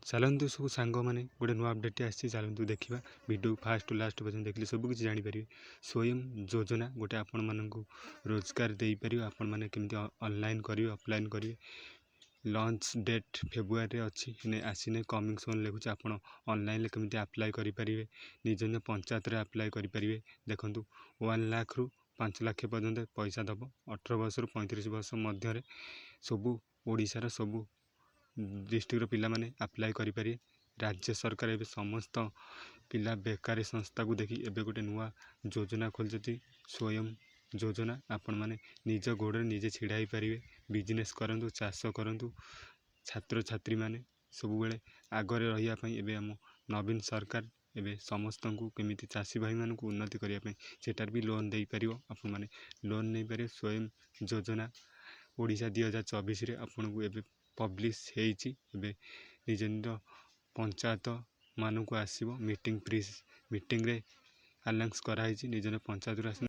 ଚାଲନ୍ତୁ ସବୁ ସାଙ୍ଗମାନେ ଗୋଟେ ନୂଆ ଅପଡେଟ୍ ଆସିଛି, ଚାଲନ୍ତୁ ଦେଖିବା। ଭିଡ଼ିଓ ଫାଷ୍ଟ ଟୁ ଲାଷ୍ଟ ପର୍ଯ୍ୟନ୍ତ ଦେଖିଲେ ସବୁ କିଛି ଜାଣିପାରିବେ। ସ୍ୱୟଂ ଯୋଜନା ଗୋଟେ ଆପଣମାନଙ୍କୁ ରୋଜଗାର ଦେଇପାରିବ। ଆପଣମାନେ କେମିତି ଅନଲାଇନ୍ କରିବେ, ଅଫଲାଇନ୍ କରିବେ। ଲଞ୍ଚ ଡେଟ୍ ଫେବୃଆରୀରେ ଅଛି, ଆସିନେ କମିଂ ସୋନ୍ ଲେଖୁଛି। ଆପଣ ଅନଲାଇନ୍ରେ କେମିତି ଆପ୍ଲାଏ କରିପାରିବେ, ନିଜ ନିଜ ପଞ୍ଚାୟତରେ ଆପ୍ଲାଏ କରିପାରିବେ। ଦେଖନ୍ତୁ 1 ଲାଖରୁ 5 ଲକ୍ଷ ପର୍ଯ୍ୟନ୍ତ ପଇସା ଦେବ। 18 ବର୍ଷରୁ 35 ବର୍ଷ ମଧ୍ୟରେ ସବୁ ଓଡ଼ିଶାର ସବୁ ଡିଷ୍ଟ୍ରିକ୍ଟର ପିଲାମାନେ ଆପ୍ଲାଏ କରିପାରିବେ। ରାଜ୍ୟ ସରକାର ଏବେ ସମସ୍ତ ପିଲା ବେକାରୀ ସଂସ୍ଥାକୁ ଦେଖି ଏବେ ଗୋଟେ ନୂଆ ଯୋଜନା ଖୋଲିଛନ୍ତି, ସ୍ୱୟଂ ଯୋଜନା। ଆପଣମାନେ ନିଜ ଗୋଡ଼ରେ ନିଜେ ଛିଡ଼ା ହେଇପାରିବେ। ବିଜନେସ୍ କରନ୍ତୁ, ଚାଷ କରନ୍ତୁ। ଛାତ୍ରଛାତ୍ରୀମାନେ ସବୁବେଳେ ଆଗରେ ରହିବା ପାଇଁ ଏବେ ଆମ ନବୀନ ସରକାର ଏବେ ସମସ୍ତଙ୍କୁ କେମିତି ଚାଷୀ ଭାଇମାନଙ୍କୁ ଉନ୍ନତି କରିବା ପାଇଁ ସେଟାରେ ବି ଲୋନ୍ ଦେଇପାରିବ। ଆପଣମାନେ ଲୋନ୍ ନେଇପାରିବେ। ସ୍ୱୟଂ ଯୋଜନା ଓଡ଼ିଶା 2024ରେ ଆପଣଙ୍କୁ ଏବେ ପବ୍ଲିଶ ହେଇଛି। ଏବେ ନିଜ ନିଜ ପଞ୍ଚାୟତ ମାନଙ୍କୁ ଆସିବ ମିଟିଂରେ ଆନାଉନ୍ସ କରାହେଇଛି। ନିଜ ନିଜ ପଞ୍ଚାୟତରୁ ଆସିବ।